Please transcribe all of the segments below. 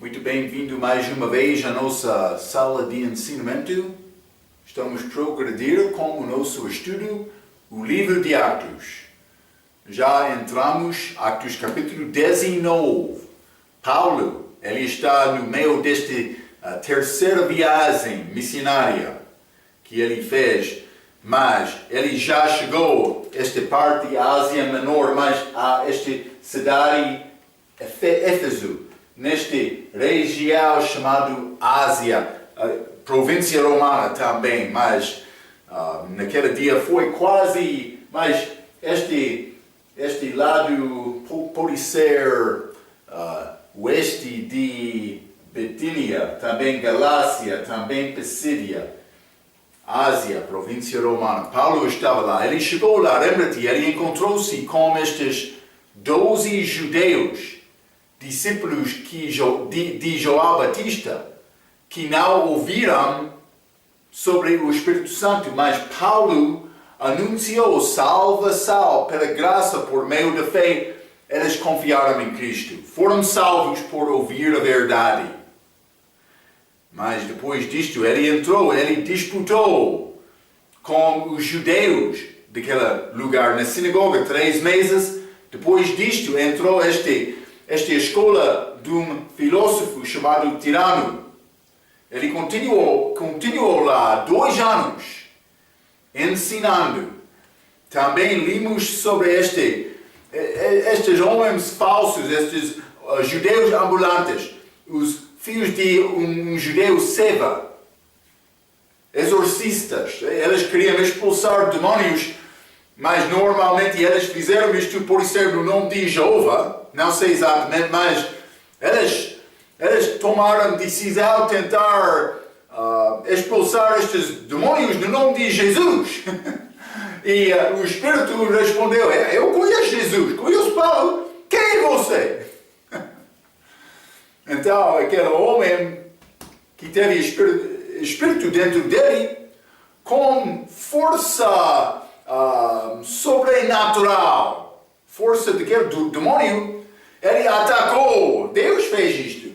Muito bem-vindo mais uma vez à nossa sala de ensinamento. Estamos a progredir com o nosso estudo, o livro de Atos. Já entramos, Atos capítulo 19. Paulo, ele está no meio desta terceira viagem missionária que ele fez, mas ele já chegou a esta parte da Ásia Menor, mas a esta cidade Éfeso, nesta região chamada Ásia, província romana também, mas naquele dia foi quase, mas este lado pode ser oeste de Bitínia, também Galácia, também Pisídia, Ásia, província romana. Paulo estava lá, ele chegou lá, lembra-te, ele encontrou-se com estes 12 judeus, discípulos de João Batista, que não ouviram sobre o Espírito Santo, mas Paulo anunciou salvação pela graça por meio da fé. Eles confiaram em Cristo, foram salvos por ouvir a verdade. Mas depois disto, ele disputou com os judeus daquele lugar na sinagoga 3 meses. Depois disto, entrou esta escola de um filósofo chamado Tirano. Ele continuou lá 2 anos, ensinando. Também limos sobre estes homens falsos, estes judeus ambulantes, os filhos de um judeu Seva, exorcistas. Eles queriam expulsar demônios, mas normalmente eles fizeram isto por ser no nome de Jeová. Não sei exatamente, mas eles tomaram decisão de tentar expulsar estes demônios no nome de Jesus. E o Espírito respondeu: eu conheço Jesus, conheço Paulo, quem é você? Então aquele homem que teve Espírito dentro dele, com força sobrenatural, força daquele demônio, ele atacou. Deus fez isto.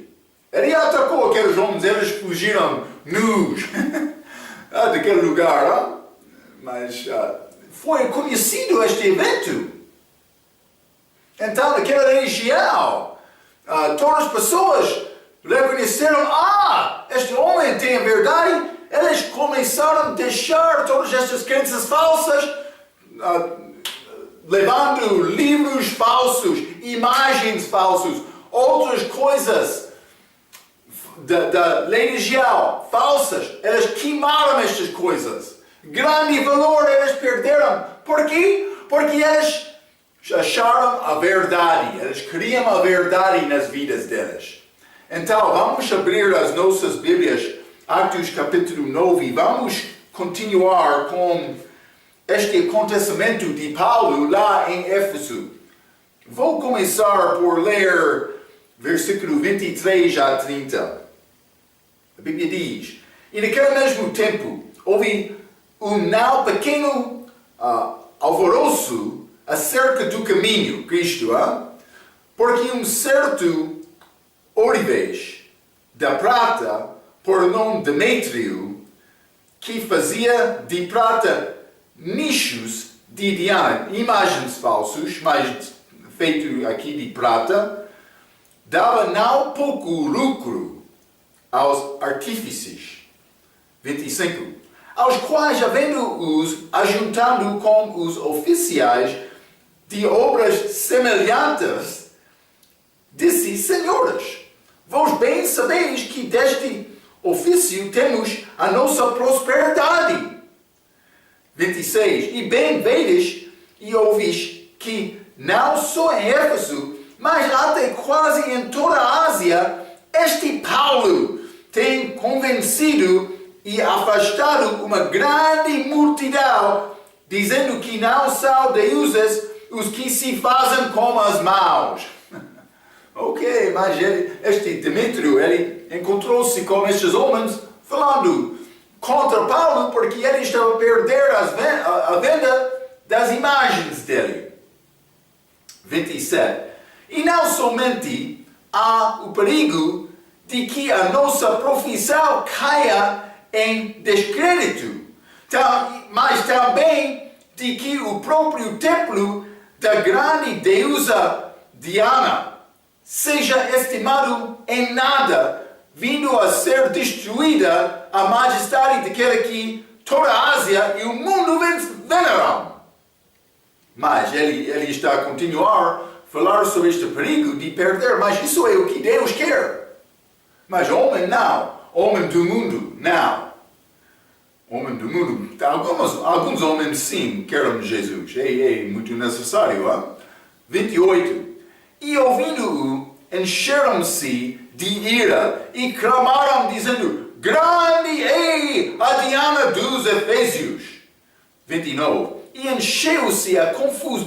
Ele atacou aqueles homens, eles fugiram nus daquele lugar. Mas foi conhecido este evento. Então, naquela região, todas as pessoas reconheceram: este homem tem a verdade. Eles começaram a deixar todas estas crenças falsas, levando livros falsos, imagens falsas, outras coisas da religião falsas. Eles queimaram estas coisas. Grande valor eles perderam. Por quê? Porque eles acharam a verdade. Eles queriam a verdade nas vidas deles. Então, vamos abrir as nossas Bíblias, Atos capítulo 9. Vamos continuar com este acontecimento de Paulo lá em Éfeso. Vou começar por ler versículo 23 a 30. A Bíblia diz: E naquele mesmo tempo houve um não pequeno alvoroço acerca do caminho, Cristo, porque um certo ourives da prata, por nome Demétrio, que fazia de prata nichos de Diana, imagens falsas, mas feito aqui de prata, dava não pouco lucro aos artífices. 25. Aos quais, havendo-os ajuntando com os oficiais de obras semelhantes, disse: Senhores, vós bem sabeis que deste ofício temos a nossa prosperidade. 26. E bem vedes e ouvis que não só em Éfeso, mas até quase em toda a Ásia, este Paulo tem convencido e afastado uma grande multidão, dizendo que não são deuses os que se fazem com as mãos. Ok, mas este Demétrio, ele encontrou-se com estes homens falando contra Paulo, porque ele estava a perder a venda das imagens dele. 27. E não somente há o perigo de que a nossa profissão caia em descrédito, mas também de que o próprio templo da grande deusa Diana seja estimado em nada, vindo a ser destruída a majestade daquela que toda a Ásia e o mundo veneram. Mas ele está a continuar a falar sobre este perigo de perder, mas isso é o que Deus quer. Mas homem não, homem do mundo não. Homem do mundo, alguns homens sim querem Jesus, é muito necessário. Hein? 28. E ouvindo-o, encheram-se de ira e clamaram dizendo, grande é a Diana dos Efésios. 29. E encheu-se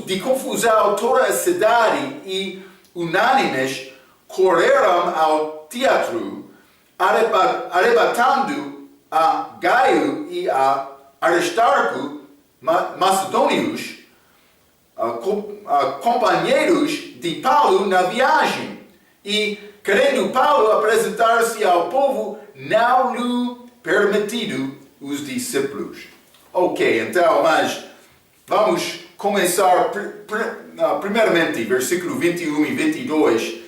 de confusão toda a cidade e unânimes correram ao teatro, arrebatando a Gaio e a Aristarco, macedônios, companheiros de Paulo na viagem, e, querendo Paulo apresentar-se ao povo, não lhe permitido os discípulos. Ok, então, mas vamos começar, primeiramente, versículo 21 e 22,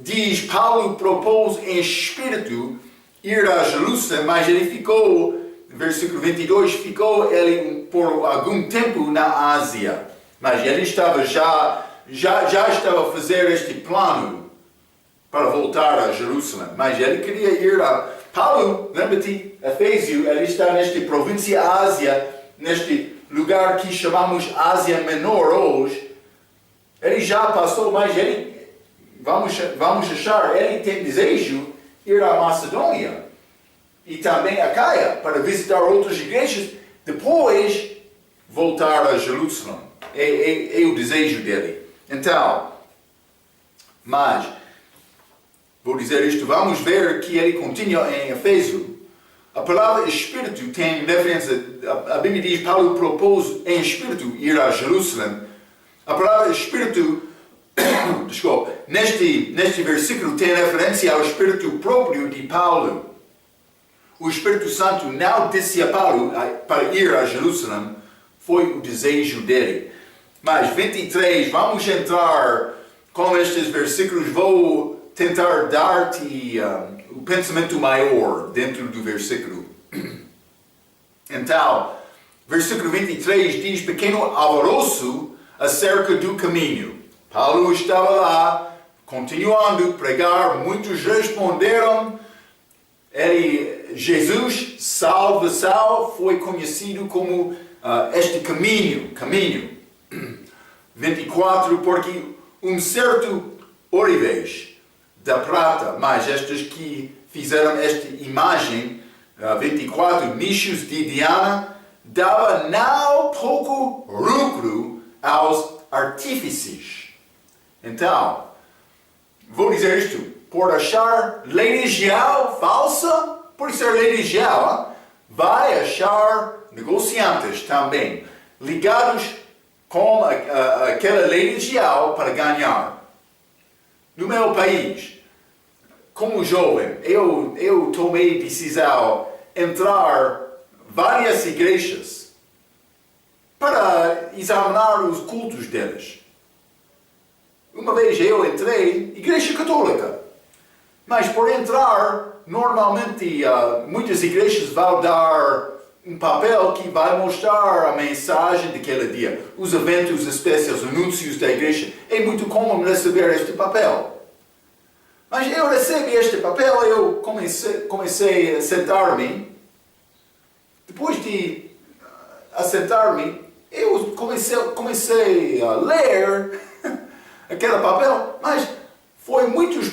diz, Paulo propôs em espírito ir a Jerusalém, mas ele ficou, versículo 22, ficou ele por algum tempo na Ásia. Mas ele estava já estava a fazer este plano para voltar a Jerusalém. Mas ele queria ir a... Paulo, lembra-te, Efésio, ele está nesta província Ásia, neste lugar que chamamos Ásia Menor hoje. Ele já passou, mas ele, vamos achar, ele tem desejo ir à Macedônia e também a Caia para visitar outras igrejas, depois voltar a Jerusalém. É o desejo dele. Então, mas, vou dizer isto, vamos ver que ele continua em Efésio. A palavra Espírito tem referência, a Bíblia diz, Paulo propôs em Espírito ir a Jerusalém. A palavra Espírito, desculpa, neste versículo tem referência ao Espírito próprio de Paulo. O Espírito Santo não disse a Paulo para ir a Jerusalém, foi o desejo dele. Mas 23, vamos entrar com estes versículos, vou tentar dar-te o pensamento maior dentro do versículo. Então, versículo 23 diz, pequeno alvoroço acerca do caminho. Paulo estava lá, continuando a pregar, muitos responderam, Jesus, salvação, foi conhecido como este caminho. 24, porque um certo ourives da prata, mas estes que fizeram esta imagem, 24, nichos de Diana, dava não pouco lucro aos artífices. Então, vou dizer isto, por achar religião falsa, por ser religião, vai achar negociantes também, ligados com aquela religião para ganhar. No meu país, como jovem, eu tomei decisão de entrar várias igrejas para examinar os cultos deles. Uma vez eu entrei, igreja católica, mas por entrar, normalmente muitas igrejas vão dar um papel que vai mostrar a mensagem daquele dia, os eventos especiais, os anúncios da igreja. É muito comum receber este papel. Mas eu recebi este papel, eu comecei a sentar-me. Depois de assentar-me, eu comecei a ler aquele papel, mas foi muitas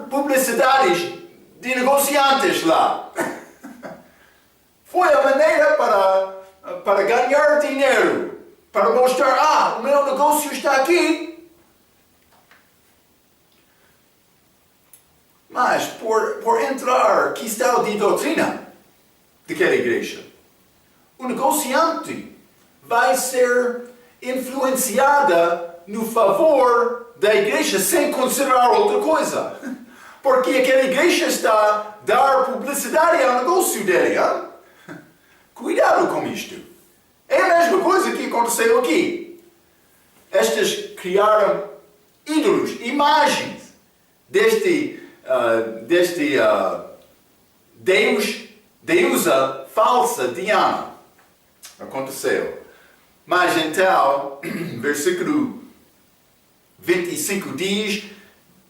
publicidades de negociantes lá. Foi a maneira para ganhar dinheiro, para mostrar, o meu negócio está aqui. Mas por entrar, que estilo de doutrina daquela igreja, o negociante vai ser influenciada no favor da igreja sem considerar outra coisa. Porque aquela igreja está a dar publicidade ao negócio dele. Hein? Cuidado com isto. É a mesma coisa que aconteceu aqui. Estes criaram ídolos, imagens deste deusa falsa Diana. Aconteceu. Mas então, versículo 25 diz: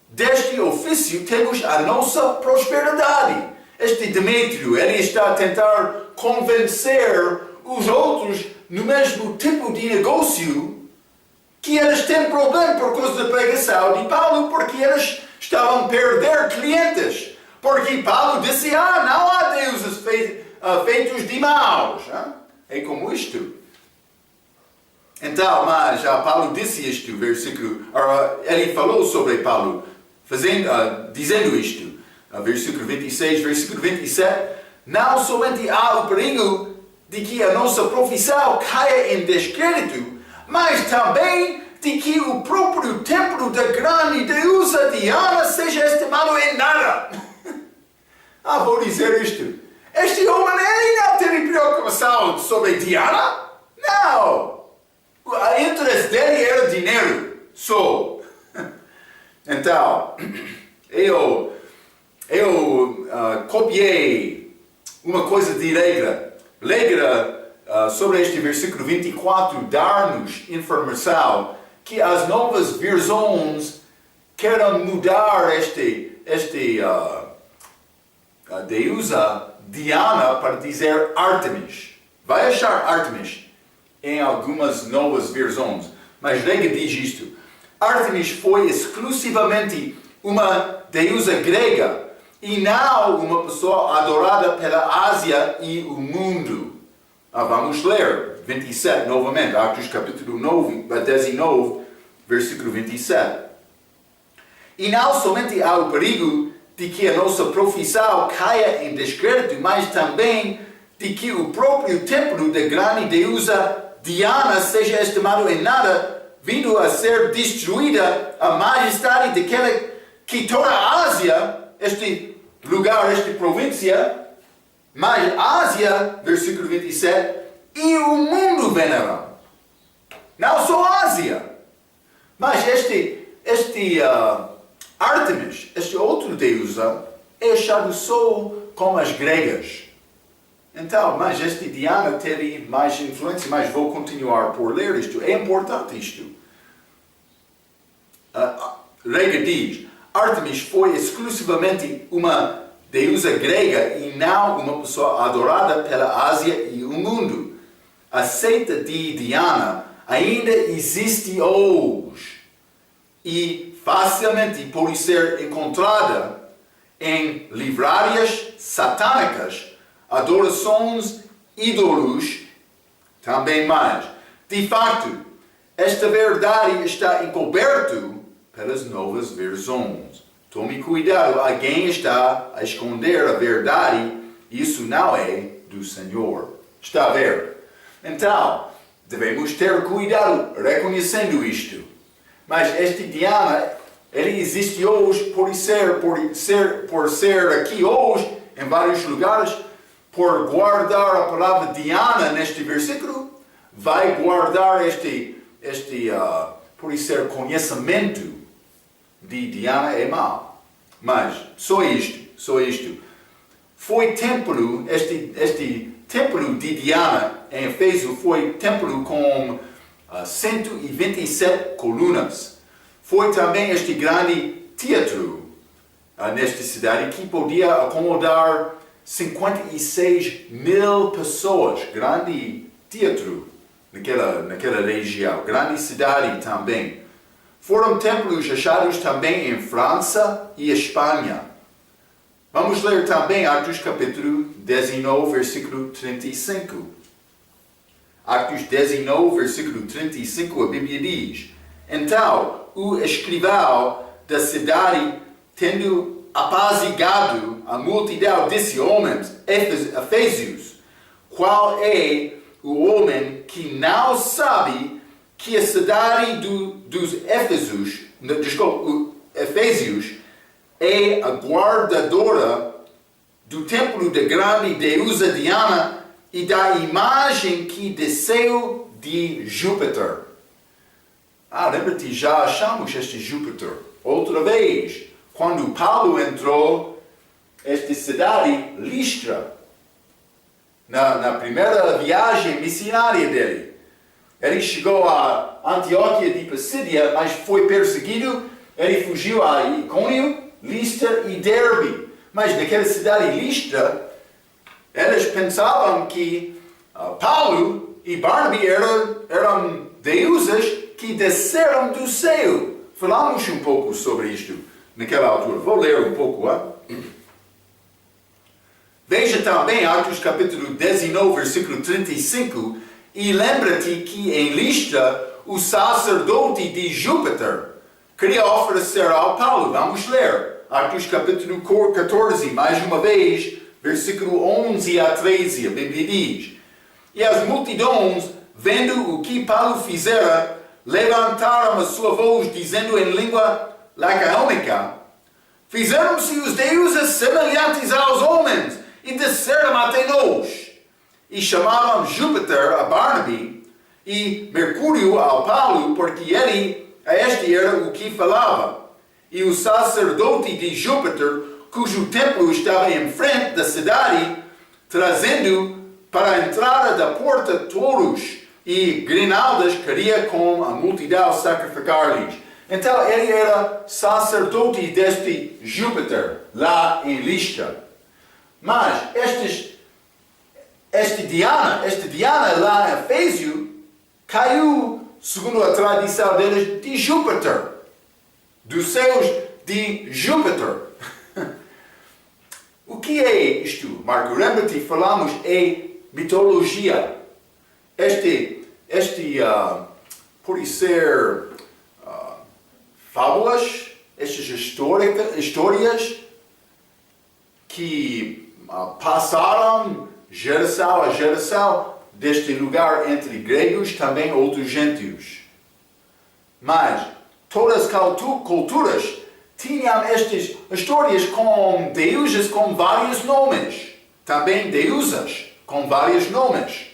deste ofício temos a nossa prosperidade. Este Demétrio, ele está a tentar convencer os outros no mesmo tipo de negócio que eles têm problema por causa da pregação de Paulo, porque eles estavam a perder clientes. Porque Paulo disse, não há deuses feitos de maus. É como isto. Então, mas Paulo disse isto, versículo, ele falou sobre Paulo, dizendo isto, versículo 26, versículo 27, não somente há o perigo de que a nossa profissão caia em descrédito, mas também de que o próprio templo da grande deusa Diana seja estimado em nada. Vou dizer isto. Este homem, ele não teve preocupação sobre Diana? Não. O interesse dele era dinheiro. Só. Então, eu copiei uma coisa de regra. Sobre este versículo 24, dar-nos informação que as novas versões querem mudar a deusa Diana para dizer Artemis. Vai achar Artemis em algumas novas versões. Mas Rega diz isto. Artemis foi exclusivamente uma deusa grega e não uma pessoa adorada pela Ásia e o mundo. Vamos ler 27 novamente, Atos capítulo 19, versículo 27. E não somente há o perigo de que a nossa profissão caia em descrédito, mas também de que o próprio templo da grande deusa Diana seja estimado em nada, vindo a ser destruída a majestade daquela que toda a Ásia, este lugar, esta província, mas Ásia, versículo 27, e o mundo veneram. Não só a Ásia, mas Artemis, este outro deusa, é achado só como as gregas. Então, mas este Diana teve mais influência, mas vou continuar por ler isto. É importante isto. Rega diz, Artemis foi exclusivamente uma deusa grega e não uma pessoa adorada pela Ásia e o mundo. A seita de Diana ainda existe hoje e facilmente pode ser encontrada em livrarias satânicas, adorações, ídolos, também mais. De facto, esta verdade está encoberta pelas novas versões. Tome cuidado, alguém está a esconder a verdade, isso não é do Senhor. Está a ver? Então, devemos ter cuidado reconhecendo isto. Mas este Diana, ele existe hoje por ser aqui hoje, em vários lugares, por guardar a palavra Diana neste versículo, vai guardar por ser conhecimento de Diana é mau. Mas, só isto. Foi templo, este templo de Diana em Éfeso foi templo com 127 colunas. Foi também este grande teatro nesta cidade que podia acomodar 56 mil pessoas. Grande teatro naquela região. Grande cidade também. Foram templos achados também em França e Espanha. Vamos ler também Atos capítulo 19, versículo 35. Atos 19, versículo 35, a Bíblia diz: Então, o escrivão da cidade, tendo apaziguado a multidão desse homens, Efésios, qual é o homem que não sabe que a cidade dos Efésios é a guardadora do templo da grande deusa Diana e da imagem que desceu de Júpiter. Lembra-te, já achamos este Júpiter. Outra vez, quando Paulo entrou esta cidade, Listra, na primeira viagem missionária dele. Ele chegou a Antioquia de Pisídia, mas foi perseguido. Ele fugiu a Icônio, Listra e Derbe. Mas naquela cidade Listra, eles pensavam que Paulo e Barnaby eram deuses que desceram do céu. Falamos um pouco sobre isto naquela altura. Vou ler um pouco. Veja também Atos capítulo 19, versículo 35. E lembra-te que em Listra o sacerdote de Júpiter queria oferecer ao Paulo. Vamos ler. Atos capítulo 14, mais uma vez, versículo 11 a 13. A Bíblia diz: E as multidões, vendo o que Paulo fizera, levantaram a sua voz, dizendo em língua lacaônica: Fizeram-se os deuses semelhantes aos homens, e desceram até nós. E chamavam Júpiter a Barnaby, e Mercúrio ao Paulo, porque este era o que falava. E o sacerdote de Júpiter, cujo templo estava em frente da cidade, trazendo para a entrada da porta touros e grinaldas, queria com a multidão sacrificar-lhes. Então ele era sacerdote deste Júpiter, lá em Listra. Mas esta Diana lá em Éfeso caiu, segundo a tradição deles, de Júpiter, dos céus de Júpiter. O que é isto, Marco? Lembra-te, falamos, é mitologia. Pode ser fábulas, estas histórias que passaram geração a geração deste lugar entre gregos, também outros gentios. Mas todas as culturas tinham estas histórias com deuses com vários nomes. Também deusas com vários nomes.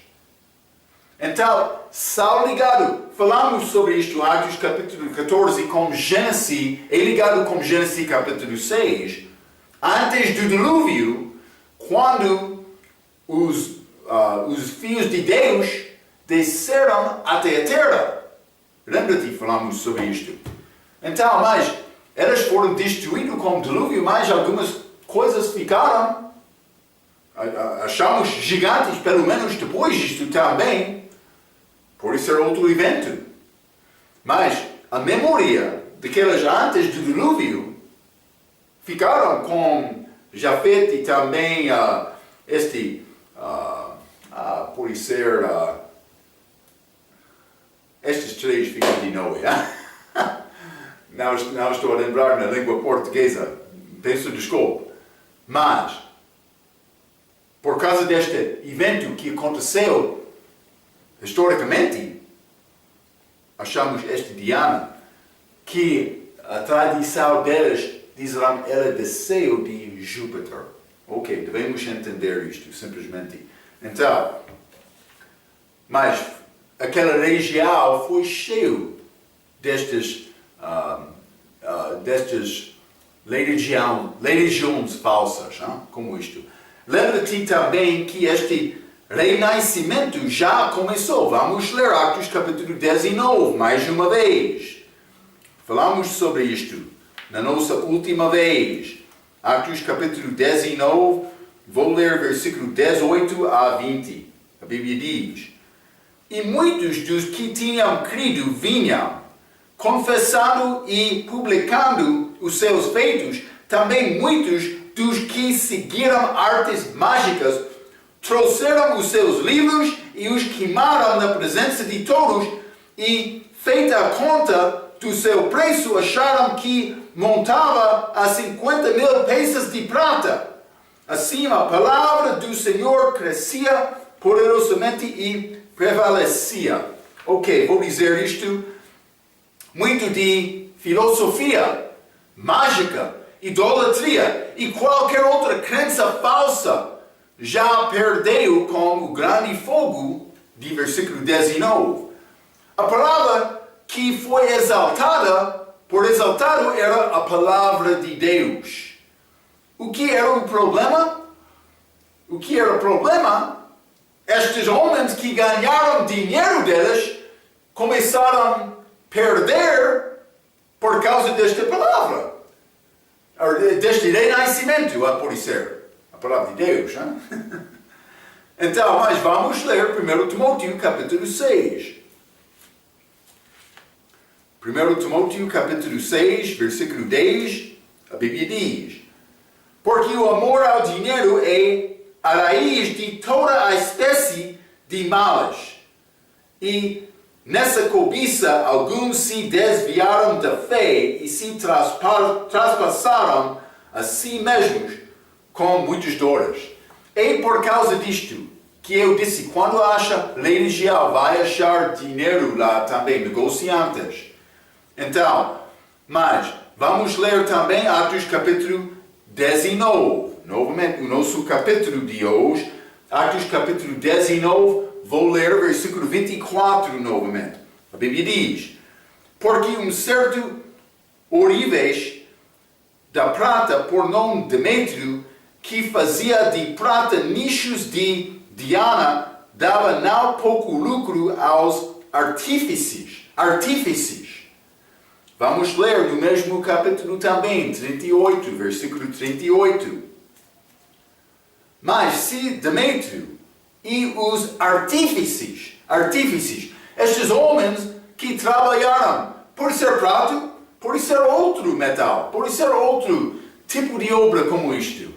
Então, só ligado, falamos sobre isto, Atos capítulo 14, com Gênesis, é ligado com Gênesis capítulo 6. Antes do dilúvio, quando os filhos de Deus desceram até a terra. Lembra-te, falamos sobre isto. Então, mas eles foram destruídos com o dilúvio, mas algumas coisas ficaram. Achamos gigantes, pelo menos depois disto também. Pode ser outro evento. Mas a memória daquelas antes do dilúvio ficaram com Jafet e também pode ser estes três filhos de Noé. Não estou a lembrar na língua portuguesa, peço desculpa. Mas, por causa deste evento que aconteceu historicamente, achamos esta Diana, que a tradição deles dizerão ela desceu de Júpiter. Ok, devemos entender isto, simplesmente. Então, mas aquela região foi cheia destas religiões falsas, como isto. Lembra-te também que este renascimento já começou. Vamos ler Atos capítulo 19, mais uma vez. Falamos sobre isto na nossa última vez. Atos capítulo 19, vou ler versículo 18 a 20. A Bíblia diz: E muitos dos que tinham crido vinham, confessando e publicando os seus feitos. Também muitos dos que seguiram artes mágicas trouxeram os seus livros e os queimaram na presença de todos, e, feita a conta do seu preço, acharam que montava a 50.000 peças de prata. Assim a palavra do Senhor crescia poderosamente e prevalecia. Ok, vou dizer isto. Muito de filosofia mágica idolatria e qualquer outra crença falsa já perdeu com o grande fogo de versículo 19. A palavra que foi exaltada, por exaltado, era a palavra de Deus. O que era o problema? O que era o problema? Estes homens que ganharam dinheiro deles começaram a perder por causa desta palavra. Deste renascimento, a por ser. A palavra de Deus. Hein? Então, mas vamos ler 1 Timóteo capítulo 6. 1 Timóteo capítulo 6, versículo 10, a Bíblia diz: porque o amor ao dinheiro é a raiz de toda a espécie de males. E nessa cobiça alguns se desviaram da fé e se traspassaram a si mesmos com muitas dores. É por causa disto que eu disse, quando acha religião, vai achar dinheiro lá também, negociantes. Então, mas vamos ler também Atos capítulo 19. Novamente, o nosso capítulo de hoje, Atos capítulo 19, vou ler versículo 24 novamente. A Bíblia diz: porque um certo ourives da prata, por nome Demétrio, que fazia de prata nichos de Diana, dava não pouco lucro aos artífices. Vamos ler no mesmo capítulo também, 38, versículo 38. Mas se Demétrio e os artífices, estes homens que trabalharam por ser prato, por ser outro metal, por ser outro tipo de obra como isto.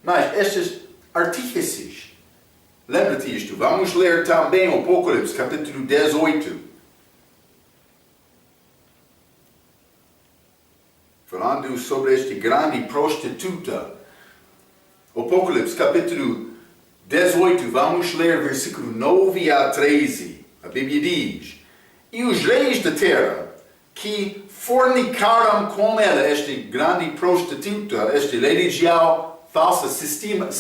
Mas estes artífices, lembra-te isto, vamos ler também o Apocalipse, capítulo 18. Falando sobre este grande prostituta. Apocalipse, capítulo 18, vamos ler versículo 9 a 13. A Bíblia diz: e os reis da terra que fornicaram com ela, este grande prostituta, este religião falsa, sistema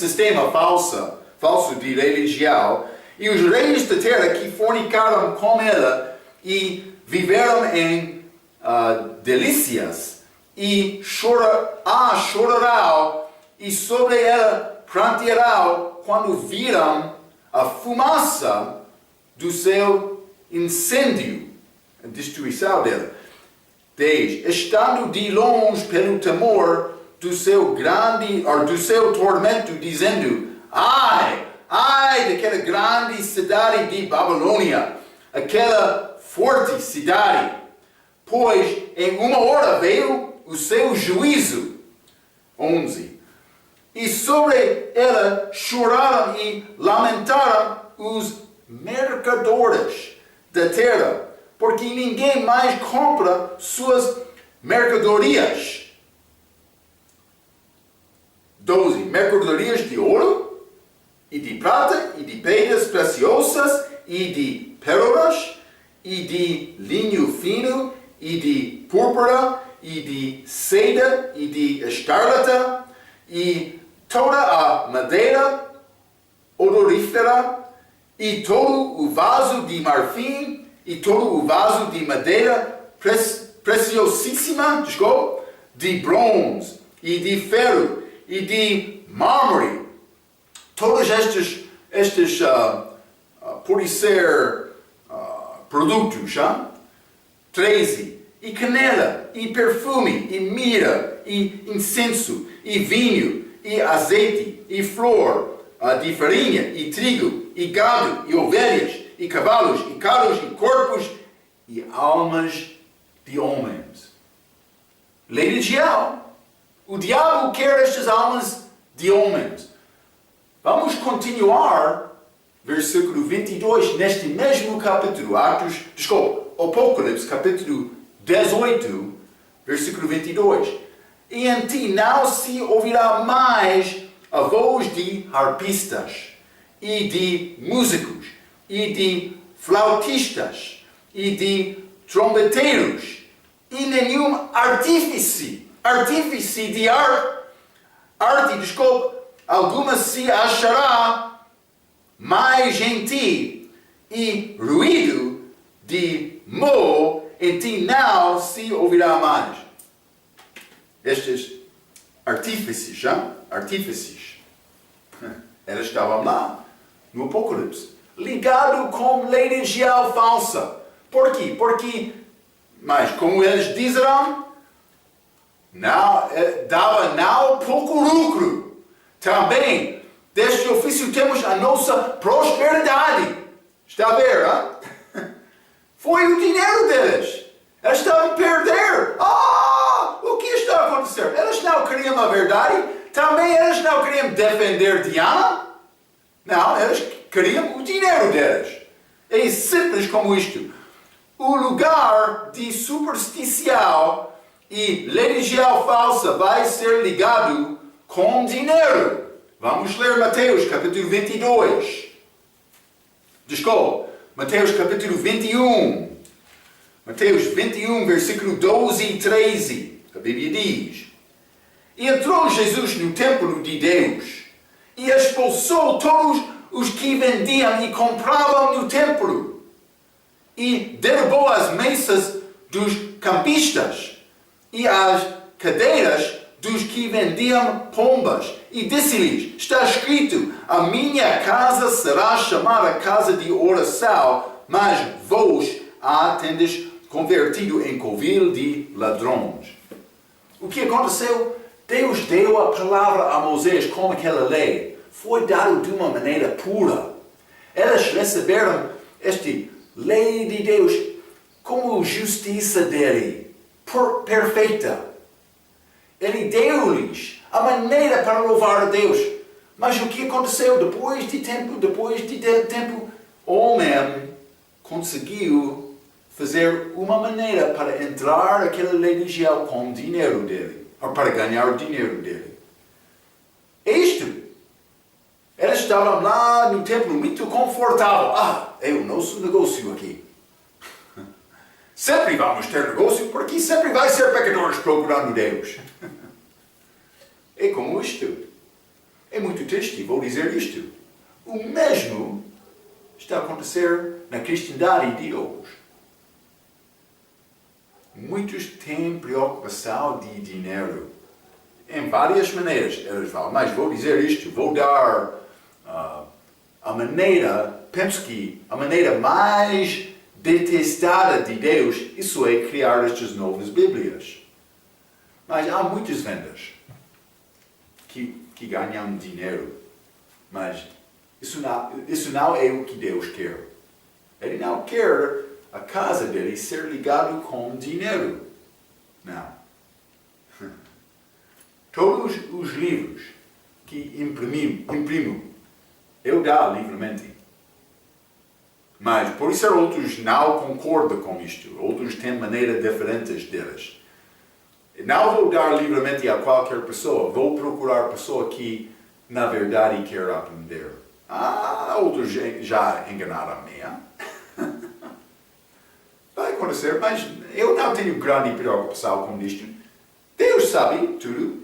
falso de religião, e os reis da terra que fornicaram com ela e viveram em delícias, e chorarão, e sobre ela prantearão quando viram a fumaça do seu incêndio, a destruição dela. 10. Estando de longe pelo temor do seu tormento, dizendo: ai daquela grande cidade de Babilônia, aquela forte cidade, pois em uma hora veio o seu juízo. 11. E sobre ela choraram e lamentaram os mercadores da terra, porque ninguém mais compra suas mercadorias. 12. Mercadorias de ouro, e de prata, e de pedras preciosas, e de pérolas, e de linho fino, e de púrpura, e de seda, e de escarlata, e toda a madeira odorífera, e todo o vaso de marfim, e todo o vaso de madeira preciosíssima, de bronze, e de ferro, e de mármore. Todos estes podem ser produtos. 13. E canela, e perfume, e mirra, e incenso, e vinho, e azeite, e flor de farinha, e trigo, e gado, e ovelhas, e cavalos, e carros, e corpos, e almas de homens. Religião. O diabo quer estas almas de homens. Vamos continuar, versículo 22, neste mesmo capítulo, Apocalipse, capítulo 18, versículo 22. E em ti não se ouvirá mais a voz de harpistas, e de músicos, e de flautistas, e de trombeteiros, e nenhum artífice artífice de arte, desculpa, alguma se achará mais em ti, e ruído de mo em ti não se ouvirá mais. Estes artífices, eles estavam lá no Apocalipse, ligado com religião falsa. Por quê? Mas como eles disseram, dava não pouco lucro. Também, deste ofício temos a nossa prosperidade. Está a ver, hein? Foi o dinheiro deles. Eles estavam a perder. O que está a acontecer? Eles não queriam a verdade. Também eles não queriam defender Diana. Não, eles queriam o dinheiro deles. É simples como isto. O lugar de superstição e religião falsa vai ser ligado com dinheiro. Vamos ler Mateus capítulo 22. Desculpa, Mateus capítulo 21. Mateus 21, versículo 12 e 13. A Bíblia diz: E entrou Jesus no templo de Deus e expulsou todos os que vendiam e compravam no templo, e derrubou as mesas dos campistas e as cadeiras dos que vendiam pombas, e disse-lhes: Está escrito, a minha casa será chamada casa de oração, mas vós a tendes convertido em covil de ladrões. O que aconteceu? Deus deu a palavra a Moisés com aquela lei. Foi dado de uma maneira pura. Eles receberam esta lei de Deus como justiça dele, perfeita. Ele deu-lhes a maneira para louvar a Deus. Mas o que aconteceu? Depois de tempo, o homem conseguiu fazer uma maneira para entrar naquela religião com o dinheiro dele, ou para ganhar o dinheiro dele. Eles estavam lá no templo muito confortável. É o nosso negócio aqui. Sempre vamos ter negócio, porque sempre vai ser pecadores procurando Deus. É como isto. É muito triste, vou dizer isto. O mesmo está a acontecer na cristandade de hoje. Muitos têm preocupação de dinheiro. Em várias maneiras. Eles falam, mas vou dizer isto, vou dar a maneira, penso que a maneira mais detestada de Deus, isso é criar estas novas Bíblias. Mas há muitas vendas que ganham dinheiro. Mas isso não é o que Deus quer. Ele não quer a casa dele ser ligado com dinheiro. Não. Todos os livros que imprimo, eu dou livremente. Mas, por isso, outros não concordam com isto. Outros têm maneiras diferentes deles. Não vou dar livremente a qualquer pessoa. Vou procurar pessoa que, na verdade, quer aprender. Outros já enganaram-me. Vai acontecer, mas eu não tenho grande preocupação com isto. Deus sabe tudo.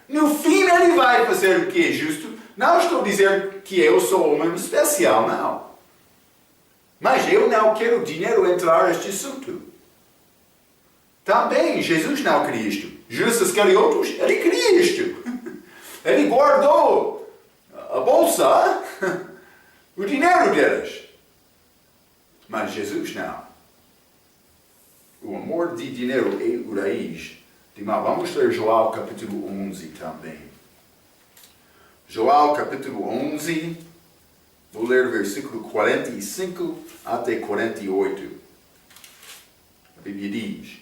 No fim, Ele vai fazer o que é justo. Não estou a dizer que eu sou um especial, não. Mas eu não quero dinheiro entrar neste assunto. Também, Jesus não queria isto. Judas Iscariotes, ele queria isto. Ele guardou a bolsa, o dinheiro deles. Mas Jesus não. O amor de dinheiro é o raiz de mal. Vamos ler João capítulo 11 também. João capítulo 11, vou ler versículo 45 até 48. A Bíblia diz: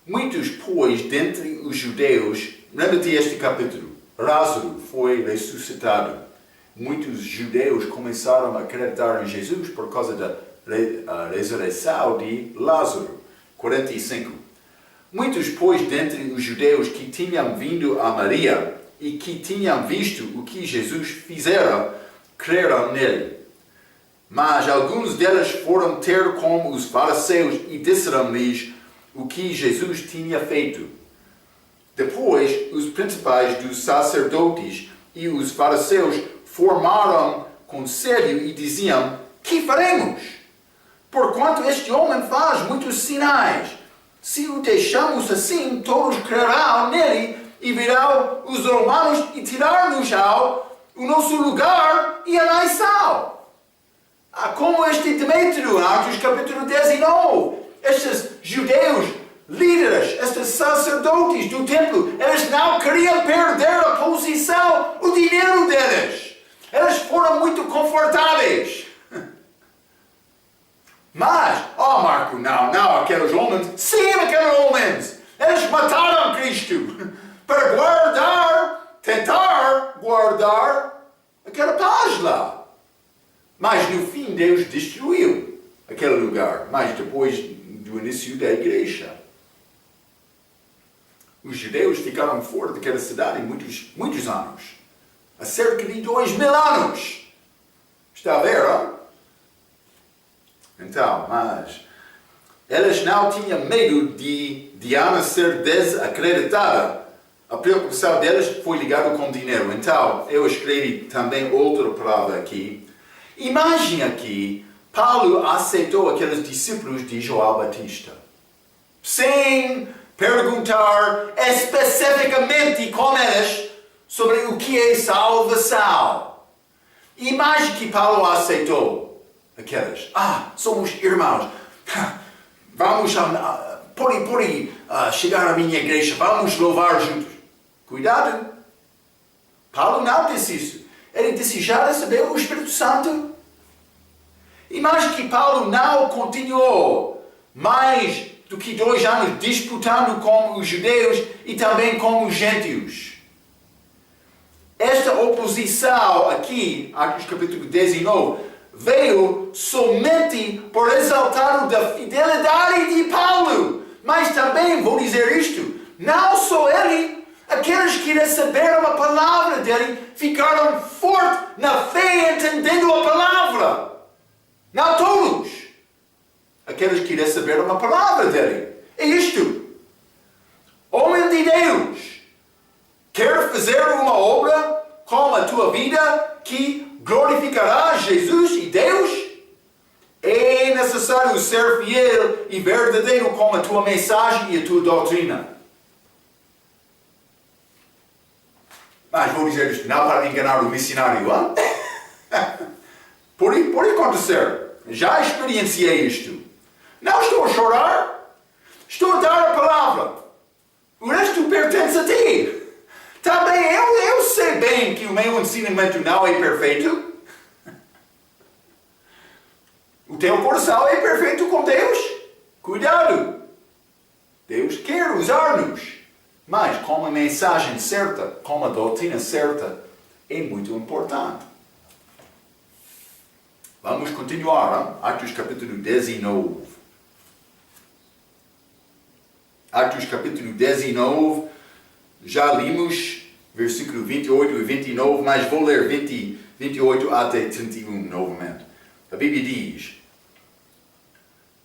Muitos, pois, dentre os judeus, lembra-te este capítulo, Lázaro foi ressuscitado. Muitos judeus começaram a acreditar em Jesus por causa da ressurreição de Lázaro. 45. Muitos, pois, dentre os judeus que tinham vindo a Maria e que tinham visto o que Jesus fizera, creram nele. Mas alguns deles foram ter com os fariseus e disseram-lhes o que Jesus tinha feito. Depois, os principais dos sacerdotes e os fariseus formaram conselho e diziam: que faremos? Porquanto este homem faz muitos sinais. Se o deixamos assim, todos crerão nele e virão os romanos e tirar-nos o nosso lugar e a nação. Como este Demétrio, Atos capítulo 19, estes judeus líderes, estes sacerdotes do templo, eles não queriam perder a posição, o dinheiro deles. Eles foram muito confortáveis. Mas, Marco, não, aqueles homens, sim, aqueles homens, eles mataram Cristo para tentar guardar aquela paz lá. Mas no fim Deus destruiu aquele lugar, mas depois do início da igreja. Os judeus ficaram fora daquela cidade muitos anos. Há cerca de 2000 anos. Está a ver, ó? Então, mas eles não tinham medo de Diana ser desacreditada. A preocupação deles foi ligada com dinheiro. Então, eu escrevi também outra palavra aqui. Imagina que Paulo aceitou aqueles discípulos de João Batista, sem perguntar especificamente com eles sobre o que é salvação. Imagine que Paulo aceitou aqueles. Somos irmãos. Vamos pode chegar à minha igreja. Vamos louvar juntos. Cuidado. Paulo não disse isso. Ele disse: já recebeu o Espírito Santo? Imagine que Paulo não continuou mais do que 2 anos disputando com os judeus e também com os gentios. Esta oposição aqui, Atos capítulo 19, veio somente por exaltar da fidelidade de Paulo. Mas também vou dizer isto: não só ele, aqueles que receberam a palavra dele ficaram fortes na fé, entendendo a palavra. Não todos. Aqueles que receberam a palavra dele. É isto. Homem de Deus, quer fazer uma obra com a tua vida que glorificará Jesus e Deus? É necessário ser fiel e verdadeiro com a tua mensagem e a tua doutrina. Mas vou dizer isto não para enganar o missionário. Pode acontecer. Já experienciei isto. Não estou a chorar. Estou a dar a palavra. O resto pertence a ti. Também eu sei bem que o meu ensinamento não é perfeito. O teu coração é perfeito com Deus. Cuidado. Deus quer usar-nos. Mas com a mensagem certa, com a doutrina certa, é muito importante. Vamos continuar. Atos capítulo 19. Atos capítulo 19. Já limos versículo 28 e 29, mas vou ler 28 até 31 novamente. A Bíblia diz: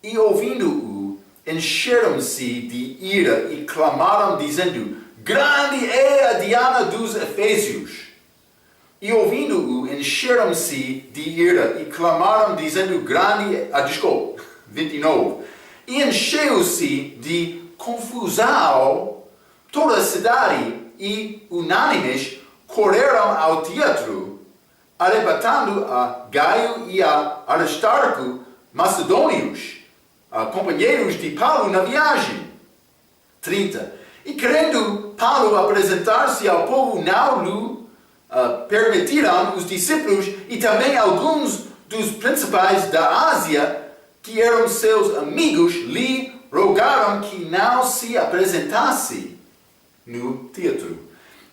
e ouvindo-o, encheram-se de ira e clamaram, dizendo: grande é a Diana dos Efésios. E ouvindo-o, encheram-se de ira e clamaram, dizendo: grande... 29. E encheu-se de confusão toda a cidade, e unânimes correram ao teatro, arrebatando a Gaio e a Aristarco, macedônios, companheiros de Paulo na viagem. 30. E querendo Paulo apresentar-se ao povo, não lhe permitiram os discípulos, e também alguns dos principais da Ásia, que eram seus amigos, lhe rogaram que não se apresentasse no teatro.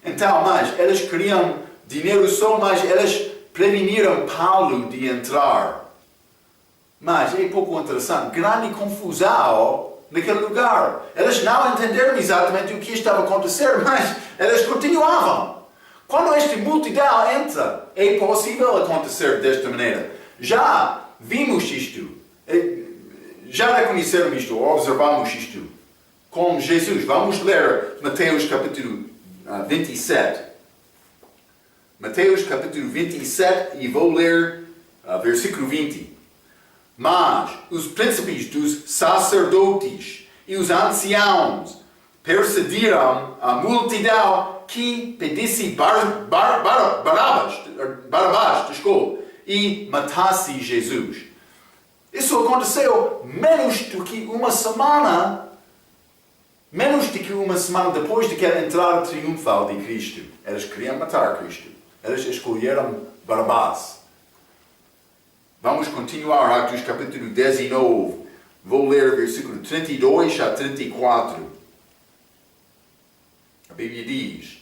Então, mas eles queriam dinheiro só, mas eles preveniram Paulo de entrar. Mas é pouco interessante, grande confusão naquele lugar. Eles não entenderam exatamente o que estava a acontecer, mas eles continuavam. Quando esta multidão entra, é possível acontecer desta maneira. Já vimos isto, já reconheceram isto, observamos isto com Jesus. Vamos ler Mateus capítulo 27. Mateus capítulo 27 e vou ler versículo 20. Mas os príncipes dos sacerdotes e os anciãos persuadiram a multidão que pedisse Barabás, e matasse Jesus. Isso aconteceu menos do que uma semana depois daquela entrada triunfal de Cristo. Eles queriam matar Cristo. Eles escolheram Barabás. Vamos continuar, Atos capítulo 19. Vou ler versículo 32 a 34. A Bíblia diz: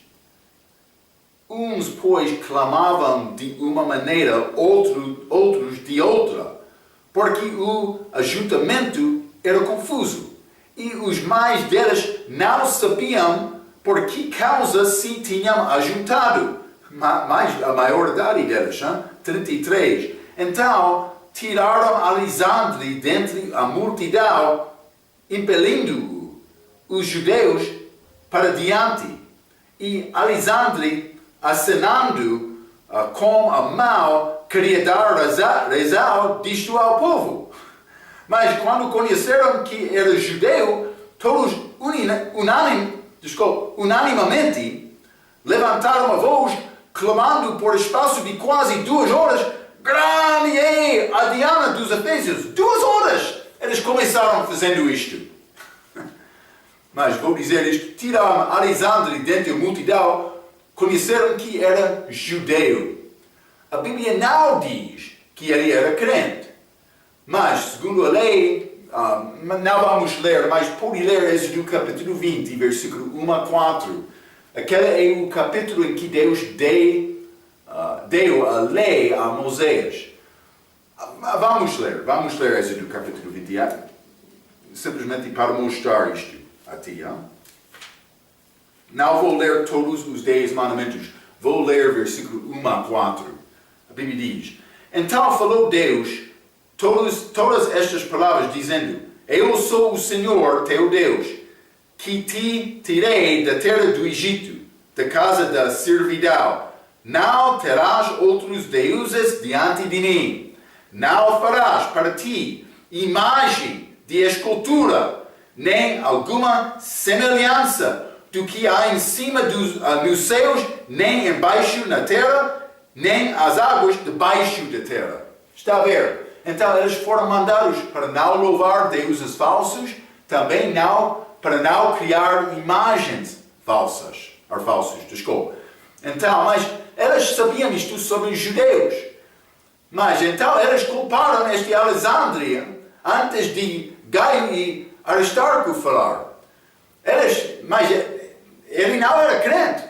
uns, pois, clamavam de uma maneira, outros de outra, porque o ajuntamento era confuso, e os mais deles não sabiam por que causa se tinham ajuntado. Mas a maioridade deles, 33. Então, tiraram Alexandre dentre a multidão, impelindo os judeus para diante. E Alexandre, acenando com a mão, queria dar razão disto ao povo. Mas quando conheceram que era judeu, todos unanimemente levantaram a voz, clamando por espaço de quase 2 horas: grande é a Diana dos Efésios. 2 horas! Eles começaram fazendo isto. Mas vou dizer isto: tiraram Alexandre dentre a multidão, conheceram que era judeu. A Bíblia não diz que ele era crente. Mas, segundo a lei, não vamos ler, mas pode ler Êxodo capítulo 20, versículo 1 a 4. Aquele é o capítulo em que Deus deu a lei a Moisés. Vamos ler Êxodo capítulo 20, simplesmente para mostrar isto a ti. Não vou ler todos os 10 mandamentos, vou ler versículo 1 a 4. A Bíblia diz: então falou Deus todas estas palavras, dizendo: eu sou o Senhor teu Deus, que te tirei da terra do Egito, da casa da servidão. Não terás outros deuses diante de mim. Não farás para ti imagem de escultura, nem alguma semelhança do que há em cima nos céus, nem embaixo na terra, nem as águas debaixo da terra. Está a ver? Então eles foram mandados para não louvar deuses falsos, também para não criar imagens falsas. Então, mas eles sabiam isto sobre os judeus. Mas então eles culparam este Alexandre antes de Gaio e Aristarco falar. Mas ele não era crente.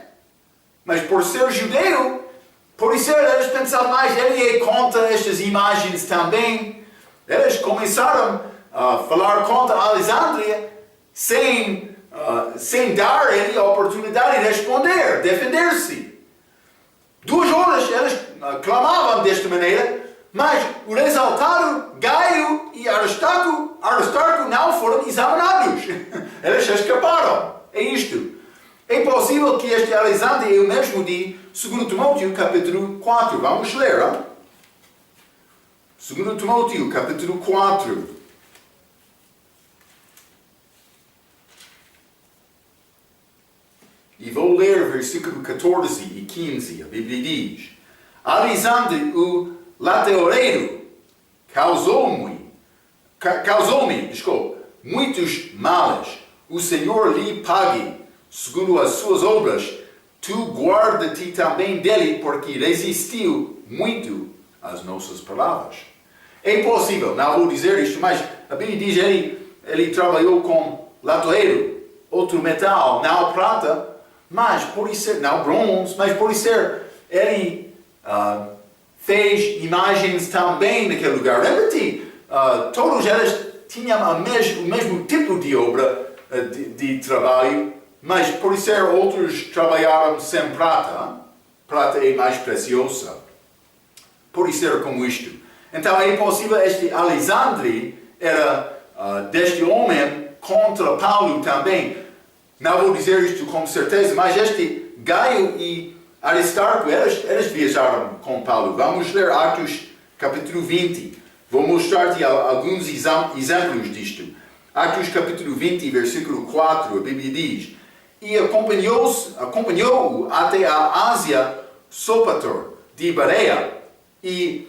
Mas por ser judeu, por isso eles pensaram mais, ele é contra estas imagens também. Eles começaram a falar contra Alexandre sem dar a ele a oportunidade de responder, defender-se. 2 horas eles clamavam desta maneira, mas o resultado, Gaio e Aristarco não foram examinados. Eles escaparam. É isto. É possível que este Alexandre é o mesmo de 2 Timóteo capítulo 4. Vamos ler. 2 Timóteo capítulo 4. E vou ler versículo 14 e 15. A Bíblia diz: Alexandre, o lateureiro, causou-me muitos males. O Senhor lhe pague segundo as suas obras. Tu guarda-te também dele, porque resistiu muito às nossas palavras. É impossível, não vou dizer isto, mas a Bíblia diz que ele trabalhou com latoeiro, outro metal, não prata, mas por isso, não bronze, mas por isso ele fez imagens também naquele lugar. Lembra-te, todos eles tinham o mesmo tipo de obra de trabalho, mas por isso outros trabalharam sem prata. Prata é mais preciosa. Por isso era como isto. Então é possível este Alexandre era deste homem contra Paulo também. Não vou dizer isto com certeza, mas este Gaio e Aristarco, eles viajaram com Paulo. Vamos ler Atos capítulo 20. Vou mostrar-te alguns exemplos disto. Atos capítulo 20, versículo 4, a Bíblia diz: E acompanhou-o até a Ásia Sópater de Bereia e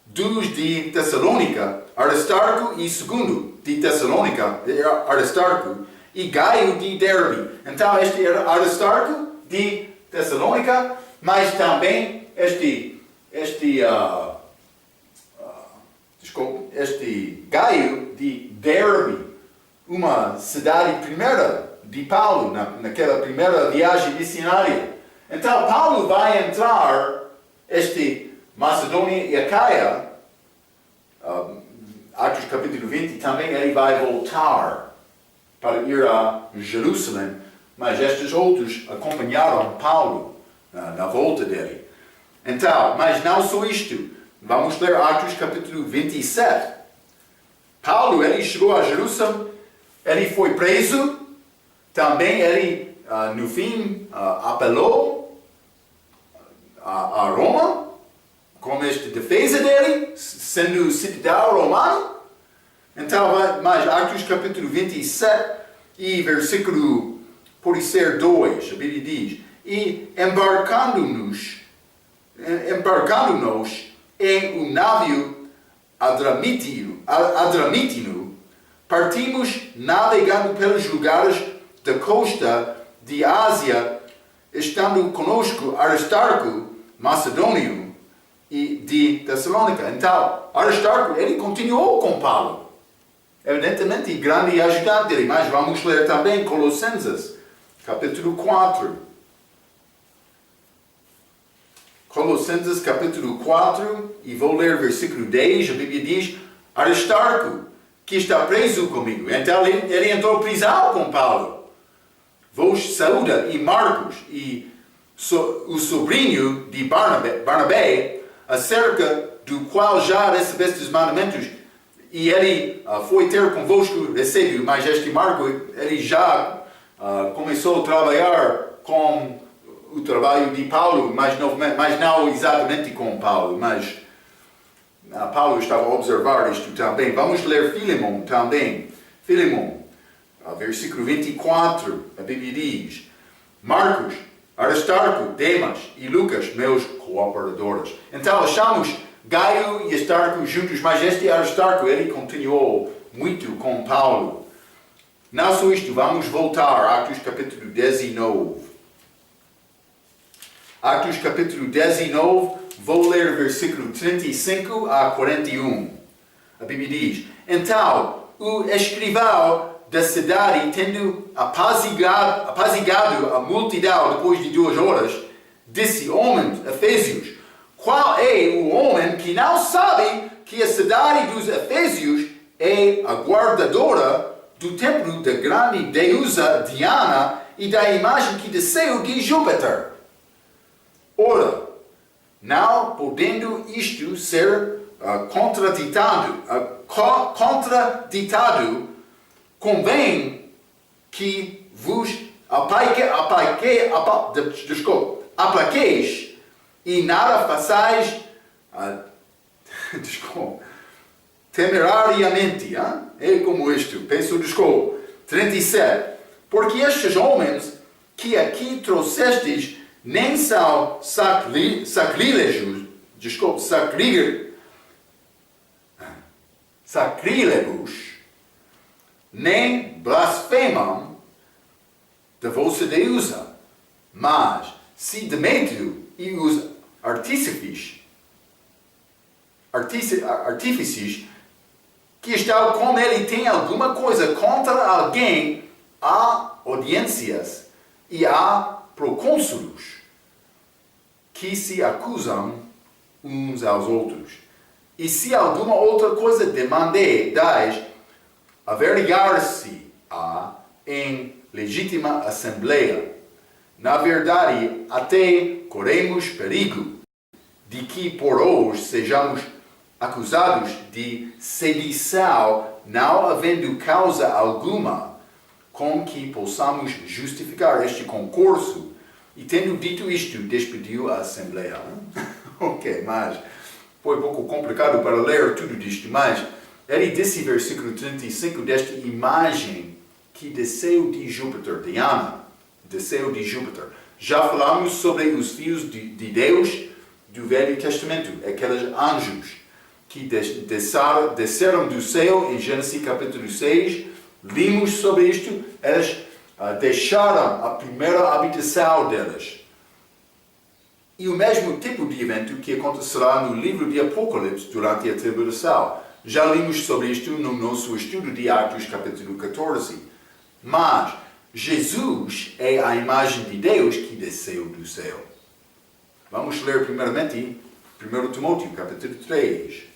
dos de Tessalônica, Aristarco e segundo de Tessalônica, Aristarco, e Gaio de Derbe. Então este era Aristarco de Tessalônica, mas também este Gaio de Derbe, uma cidade primeira de Paulo, naquela primeira viagem missionária. Então Paulo vai entrar Macedônia e Acaia, Atos capítulo 20, também ele vai voltar para ir a Jerusalém, mas estes outros acompanharam Paulo na volta dele. Então, mas não só isto, vamos ler Atos capítulo 27. Paulo, ele chegou a Jerusalém, ele foi preso, também ele, no fim, apelou a Roma, como esta defesa dele, sendo cidadão romano. Então, mas Atos capítulo 27 e versículo, pode ser 2, a Bíblia diz: E embarcando-nos em um navio Adramítino, partimos navegando pelos lugares da costa de Ásia, estando conosco Aristarco, Macedônio, e de Tessalônica. Então, Aristarco, ele continuou com Paulo. Evidentemente, grande ajudante dele, mas vamos ler também Colossenses, capítulo 4. Colossenses, capítulo 4, e vou ler versículo 10, a Bíblia diz: Aristarco, que está preso comigo. Então, ele entrou em prisão com Paulo. Vos saúda, e Marcos, e o sobrinho de Barnabé, acerca do qual já recebeste os mandamentos, e ele foi ter convosco receio, mas este Marco, ele já começou a trabalhar com o trabalho de Paulo, mas não exatamente com Paulo, mas Paulo estava a observar isto também. Vamos ler Filemon também. Filemon, versículo 24, a Bíblia diz: Marcos, Aristarco, Demas e Lucas, meus cooperadores. Então achamos Gaio e Aristarco juntos, mas este Aristarco, ele continuou muito com Paulo. Não só isto, vamos voltar a Atos capítulo 19. Atos capítulo 19, vou ler versículo 35 a 41. A Bíblia diz: Então, o escrivão da cidade, tendo apazigado a multidão depois de 2 horas, disse: Homens efésios, qual é o homem que não sabe que a cidade dos efésios é a guardadora do templo da grande deusa Diana e da imagem que desceu de Júpiter? Ora, não podendo isto ser contraditado, convém que vos aplaqueis e nada façais temerariamente. É como isto, peço desculpa. 37. Porque estes homens que aqui trouxestes nem são sacrílegos, nem blasfemam da vossa deusa, mas se Demétrio e os artífices que estão com ele têm alguma coisa contra alguém, há audiências e há procônsulos que se acusam uns aos outros. E se alguma outra coisa demandais, averiguar-se-á em legítima assembleia. Na verdade, até corremos perigo de que por hoje sejamos acusados de sedição não havendo causa alguma com que possamos justificar este concurso, e tendo dito isto, despediu a Assembleia. Ok, mas foi um pouco complicado para ler tudo isto, mas ele disse, versículo 35, desta imagem que desceu de Júpiter, Diana, desceu de Júpiter. Já falamos sobre os filhos de Deus do Velho Testamento, aqueles anjos que desceram do céu em Gênesis capítulo 6. Vimos sobre isto, eles deixaram a primeira habitação deles. E o mesmo tipo de evento que acontecerá no livro de Apocalipse durante a tribulação. Já lemos sobre isto no nosso estudo de Atos capítulo 14. Mas Jesus é a imagem de Deus que desceu do céu. Vamos ler primeiramente 1 Timóteo capítulo 3.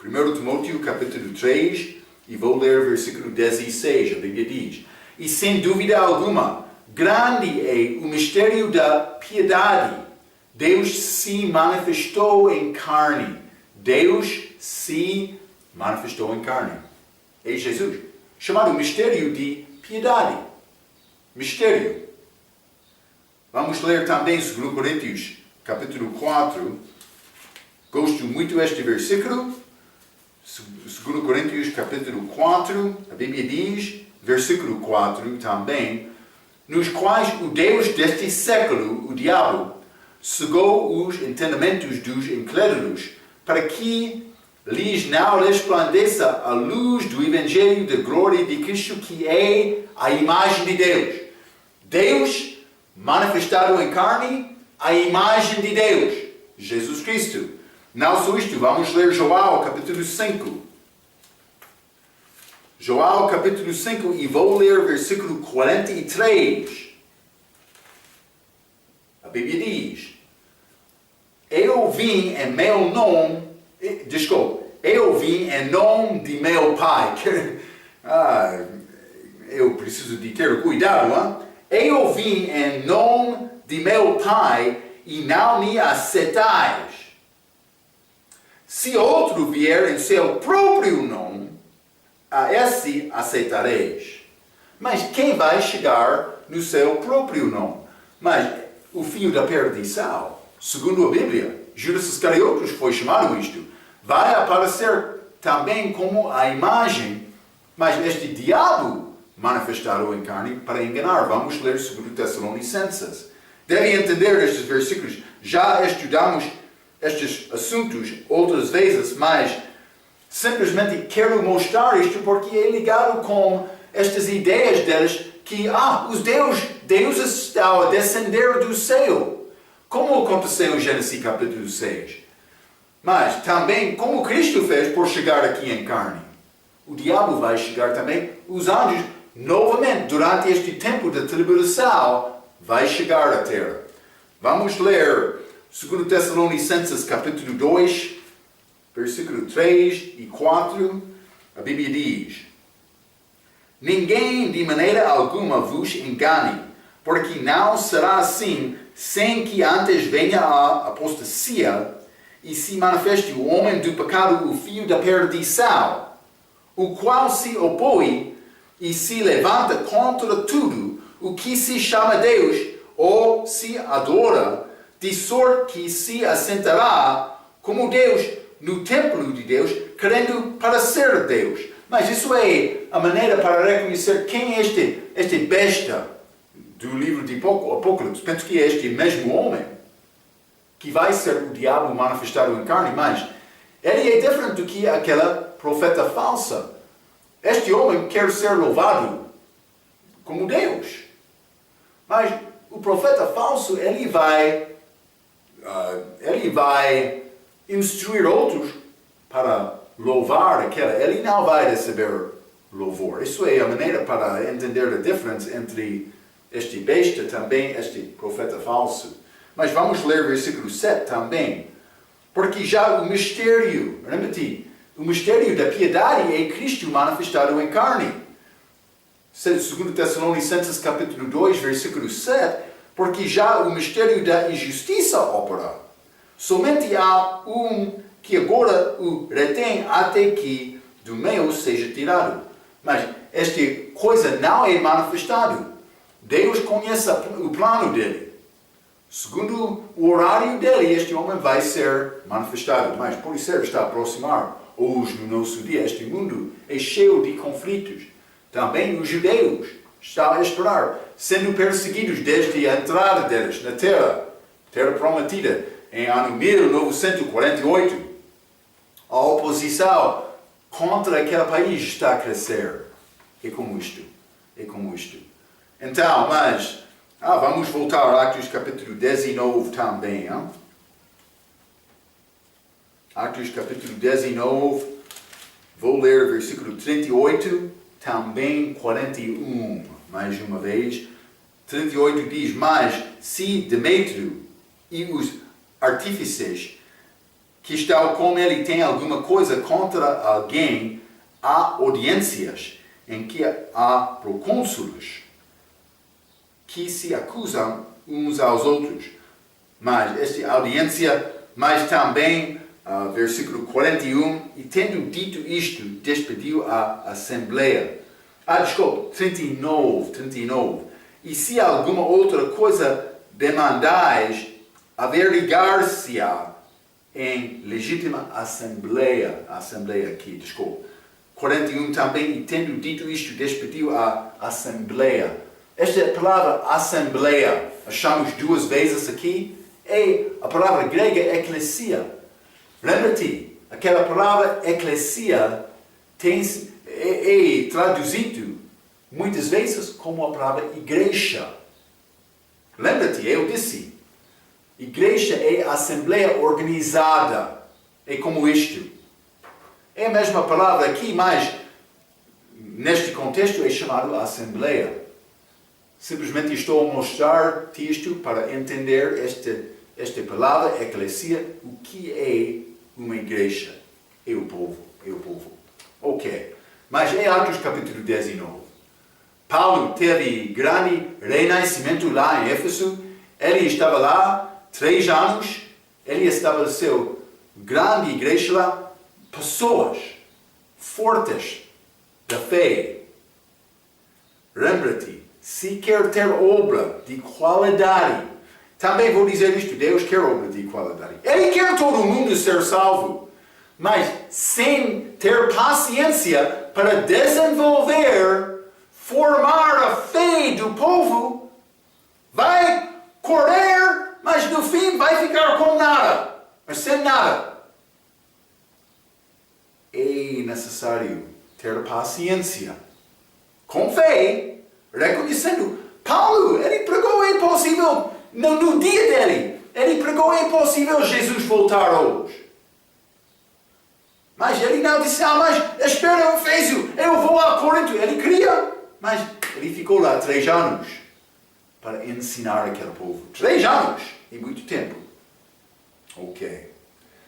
1 Timóteo capítulo 3, e vou ler versículo 16, a Bíblia diz: E sem dúvida alguma, grande é o mistério da piedade. Deus se manifestou em carne. Deus se manifestou em carne. É Jesus. Chamado mistério de piedade. Mistério. Vamos ler também 2 Coríntios, capítulo 4. Gosto muito deste versículo. 2 Coríntios, capítulo 4, a Bíblia diz, versículo 4 também, nos quais o Deus deste século, o diabo, cegou os entendimentos dos incrédulos, para que lhes não resplandeça a luz do Evangelho da glória de Cristo, que é a imagem de Deus. Deus manifestado em carne, a imagem de Deus, Jesus Cristo. Não só isto, vamos ler João capítulo 5. João capítulo 5, e vou ler versículo 43. A Bíblia diz: Eu vim em meu nome, eu vim em nome de meu Pai. Eu preciso de ter cuidado, hein? Eu vim em nome de meu Pai e não me aceitais. Se outro vier em seu próprio nome, a esse aceitareis. Mas quem vai chegar no seu próprio nome? Mas o filho da perdição, segundo a Bíblia, Judas Iscariotes foi chamado isto, vai aparecer também como a imagem, mas este diabo manifestado em carne para enganar. Vamos ler 2 Tessalonicenses. Deve entender estes versículos. Já estudamos estes assuntos outras vezes, mas simplesmente quero mostrar isto porque é ligado com estas ideias deles que os deuses estão a descender do céu. Como aconteceu em Gênesis capítulo 6. Mas também como Cristo fez por chegar aqui em carne. O diabo vai chegar também. Os anjos, novamente, durante este tempo de tribulação, vai chegar à terra. Vamos ler 2 Tessalonicenses capítulo 2, versículo 3 e 4, a Bíblia diz: Ninguém de maneira alguma vos engane, porque não será assim, sem que antes venha a apostasia e se manifeste o homem do pecado, o filho da perdição, o qual se opõe e se levanta contra tudo o que se chama Deus ou se adora, de sorte que se assentará como Deus no templo de Deus, querendo para ser Deus. Mas isso é a maneira para reconhecer quem é este besta do livro de Apocalipse. Penso que é este mesmo homem que vai ser o diabo manifestado em carne, mas ele é diferente do que aquela profeta falsa. Este homem quer ser louvado como Deus. Mas o profeta falso, ele vai instruir outros para louvar aquela. Ele não vai receber louvor. Isso é a maneira para entender a diferença entre este besta também, este profeta falso. Mas vamos ler versículo 7 também. Porque já o mistério, lembra-te, o mistério da piedade é Cristo manifestado em carne. 2 Tessalonicenses capítulo 2, versículo 7, porque já o mistério da injustiça opera. Somente há um que agora o retém até que do meio seja tirado. Mas esta coisa não é manifestada. Deus conhece o plano dele. Segundo o horário dele, este homem vai ser manifestado. Mas, por isso, está a aproximar. Hoje, no nosso dia, este mundo é cheio de conflitos. Também os judeus estão a esperar, sendo perseguidos desde a entrada deles na terra prometida, em ano 1948. A oposição contra aquele país está a crescer. É como isto. Então, mas, vamos voltar a Atos capítulo 19 também. Hein? Atos capítulo 19, vou ler versículo 38, também 41, mais uma vez. 38 diz, mas se Demétrio e os artífices que estão com ele têm alguma coisa contra alguém, há audiências em que há procônsulos que se acusam uns aos outros. Mas esta audiência, mas também, versículo 41, e tendo dito isto, despediu a assembleia. Desculpe, 39. E se alguma outra coisa demandais, averiguar-se-á em legítima assembleia aqui, desculpe. 41 também, e tendo dito isto, despediu a assembleia. Esta palavra assembleia, achamos duas vezes aqui, é a palavra grega eclesia. Lembra-te, aquela palavra eclesia é traduzido muitas vezes como a palavra igreja. Lembra-te, eu disse, igreja é assembleia organizada, é como isto. É a mesma palavra aqui, mas neste contexto é chamado assembleia. Simplesmente estou a mostrar-te isto para entender esta palavra, eclesia, o que é uma igreja. É o povo. Ok. Mas em Atos capítulo 19, Paulo teve grande renascimento lá em Éfeso. Ele estava lá 3 anos. Ele estabeleceu grande igreja lá. Pessoas fortes da fé. Lembra-te, se quer ter obra de qualidade, também vou dizer isto, Deus quer obra de qualidade. Ele quer todo mundo ser salvo, mas sem ter paciência para desenvolver, formar a fé do povo, vai correr, mas no fim vai ficar com nada, mas sem nada. É necessário ter paciência, com fé, reconhecendo. Paulo, ele pregou é impossível no dia dele. Ele pregou é impossível Jesus voltar hoje. Mas ele não disse, mas espera, Efésio, eu vou a Corinto. Ele queria, mas ele ficou lá 3 anos para ensinar aquele povo. 3 anos, é muito tempo. Ok.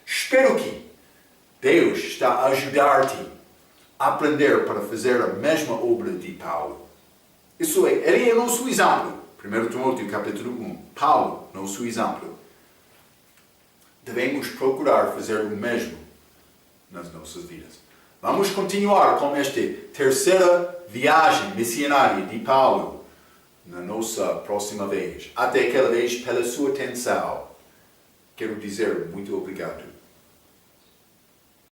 Espero que Deus está a ajudar-te a aprender para fazer a mesma obra de Paulo. Isso é, ele é o nosso exemplo. 1 Timóteo capítulo 1. Paulo, nosso exemplo. Devemos procurar fazer o mesmo nas nossas vidas. Vamos continuar com esta terceira viagem missionária de Paulo na nossa próxima vez. Até aquela vez, pela sua atenção. Quero dizer muito obrigado.